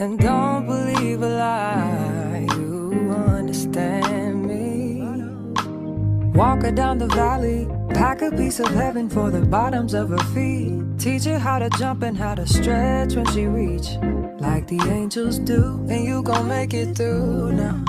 And don't believe a lie, you understand me. Walk her down the valley, pack a piece of heaven for the bottoms of her feet. Teach her how to jump and how to stretch when she reach, like the angels do, and you gon' make it through now.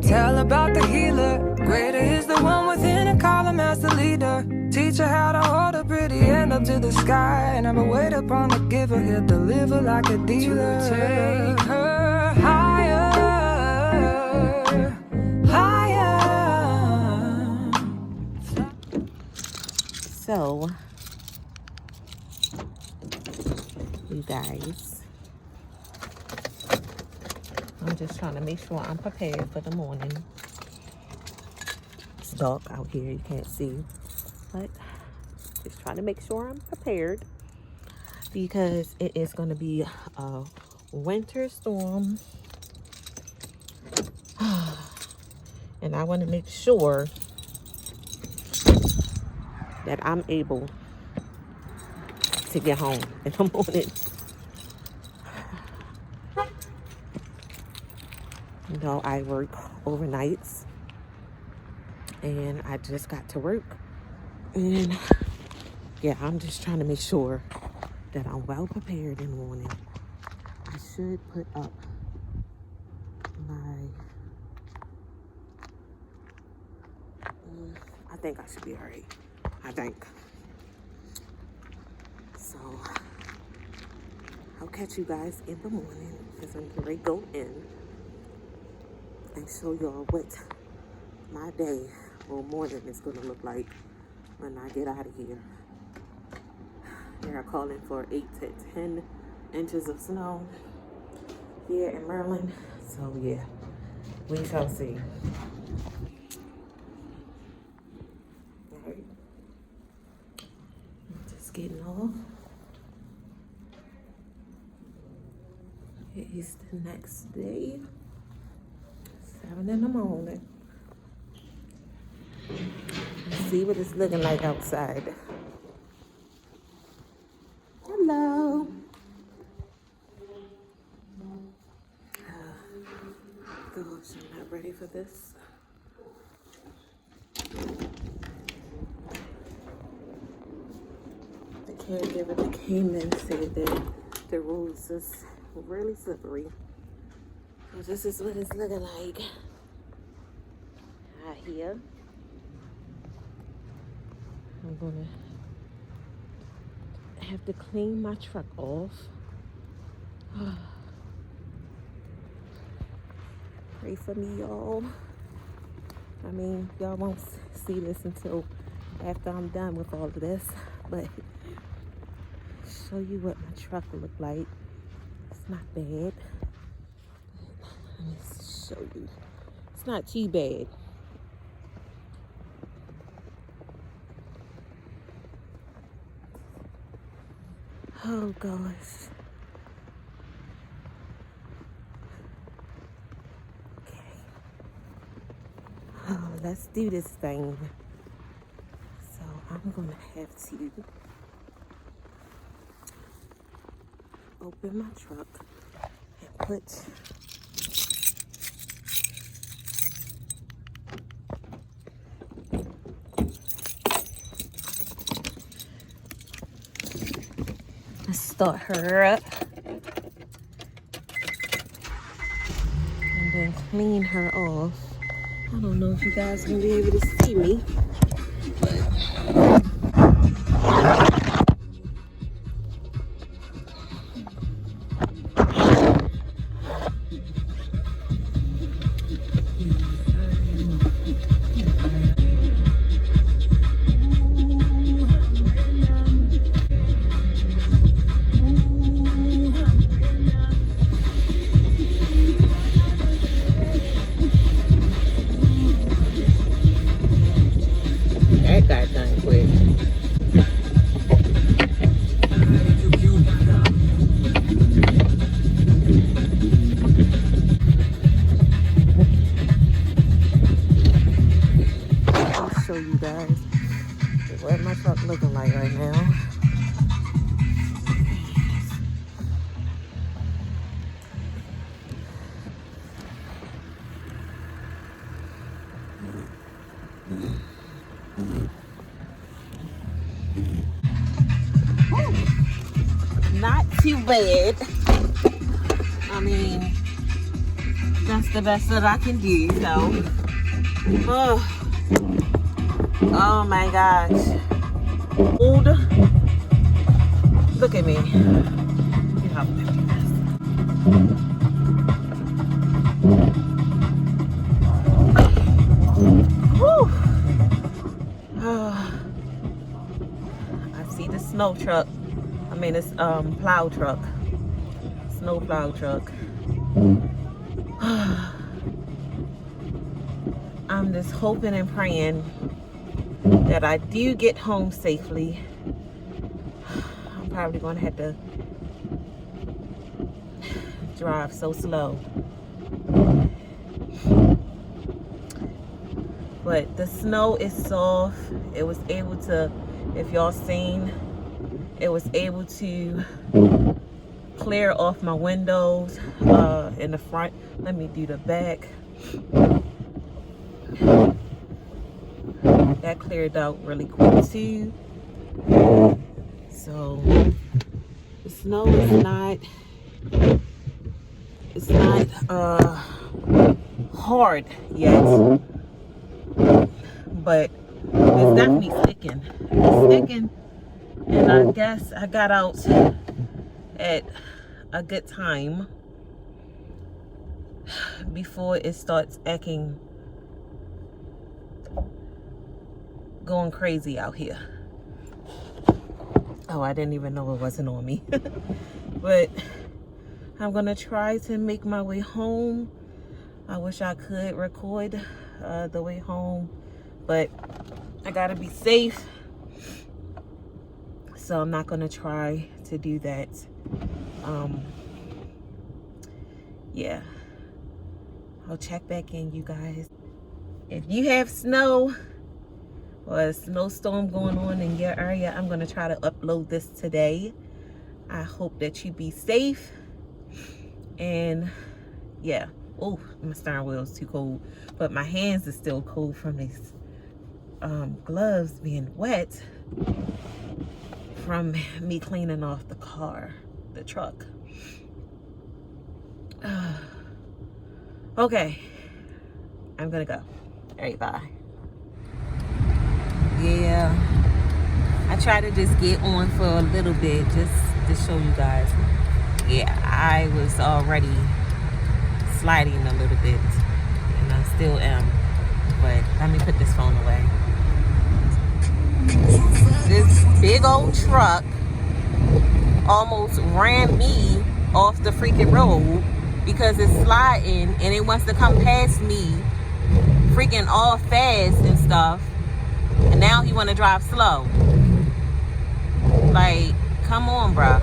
Tell about the healer, greater is the one within and call him as the leader. Teach her how to hold a pretty end up to the sky, and never wait upon the giver, he'll deliver like a dealer. Take her higher, higher. So, you guys, I'm just trying to make sure I'm prepared for the morning. It's dark out here, you can't see, but just trying to make sure I'm prepared because it is going to be a winter storm. And I want to make sure that I'm able to get home in the morning. You know, I work overnights and I just got to work, and yeah, I'm just trying to make sure that I'm well prepared in the morning. I should put up my I think I should be all right. I think so. I'll catch you guys in the morning because I'm getting ready to go in and show y'all what my day or morning is going to look like when I get out of here. They're calling for 8 to 10 inches of snow here in Maryland. So yeah, we shall see. Alright. Just getting off. It is the next day. 7 in the morning. Let's see what it's looking like outside. Hello. Gosh, I'm not ready for this. The caregiver that came in said that the roads is really slippery. So this is what it's looking like out here. I'm gonna have to clean my truck off. Pray for me, y'all. I mean, y'all won't see this until after I'm done with all of this, but show you what my truck will look like. It's not bad. Let me show you. It's not too bad. Oh gosh. Okay. Oh, let's do this thing. So I'm gonna have to open my truck and put start her up and then clean her off. I don't know if you guys can be able to see me, but bad. I mean, that's the best that I can do, so. Oh my gosh. Old. Look at me. You have to do this. Whew. I see the snow truck. I mean, it's plow truck. Snow plow truck. I'm just hoping and praying that I do get home safely. I'm probably gonna have to drive so slow. But the snow is soft. It was able to, if y'all seen, it was able to clear off my windows in the front. Let me do the back. That cleared out really quick too. So the snow is not, it's not hard yet, but it's definitely sticking. It's sticking, and I guess I got out at a good time before it starts going crazy out here. Oh, I didn't even know it wasn't on me. But I'm gonna try to make my way home. I wish I could record the way home, but I gotta be safe, so I'm not gonna try to do that. Yeah, I'll check back in, you guys. If you have snow or a snowstorm going on in your area, I'm gonna try to upload this today. I hope that you be safe. And yeah, oh, my steering wheel is too cold, but my hands are still cold from these gloves being wet from me cleaning off the truck. Okay, I'm gonna go. All right, bye. Yeah, I try to just get on for a little bit just to show you guys. Yeah, I was already sliding a little bit, and I still am, but let me put this phone away. This big old truck almost ran me off the freaking road because it's sliding and it wants to come past me freaking all fast and stuff, and now he want to drive slow. Like, come on, bro.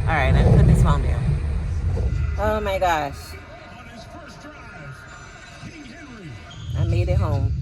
All right, let me put this phone down. Oh my gosh, I made it home,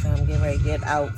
so I'm getting ready to get out.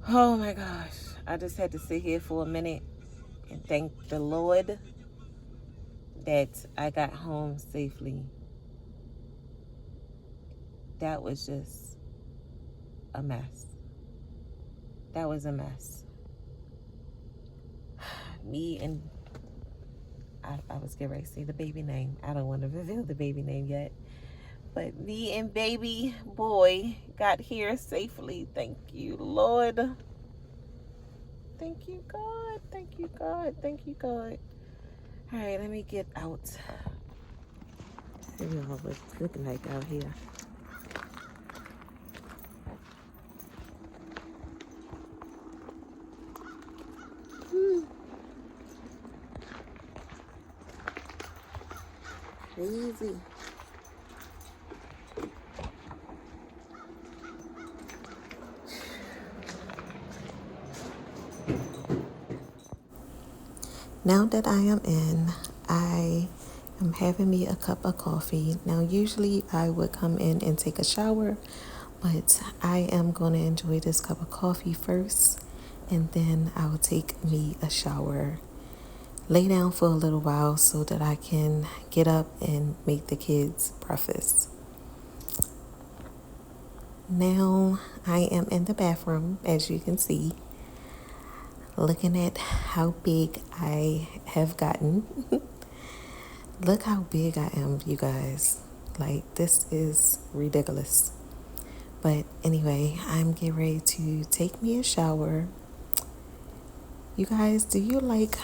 Oh my gosh, I just had to sit here for a minute and thank the Lord that I got home safely. That was just a mess. That was a mess. Me and I was getting ready to say the baby name. I don't want to reveal the baby name yet. But me and baby boy got here safely. Thank you, Lord. Thank you, God. Thank you, God. Thank you, God. All right, let me get out. See what it's looking like out here. Crazy. Now that I am in, I am having me a cup of coffee. Now, usually I would come in and take a shower, but I am going to enjoy this cup of coffee first, and then I will take me a shower, lay down for a little while so that I can get up and make the kids breakfast. Now I am in the bathroom, as you can see. looking at how big I have gotten. Look how big I am, you guys. Like, this is ridiculous. But anyway, I'm getting ready to take me a shower. You guys, do you like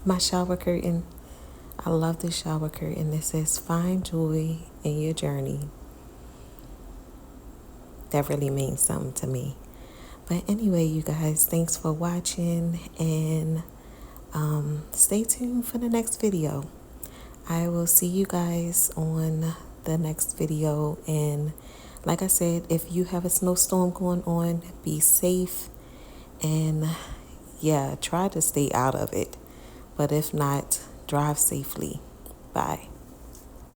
my shower curtain? I love the shower curtain. It says, find joy in your journey. That really means something to me. But anyway, you guys, thanks for watching, and stay tuned for the next video. I will see you guys on the next video. And like I said, if you have a snowstorm going on, be safe, and yeah, try to stay out of it. But if not, drive safely. Bye.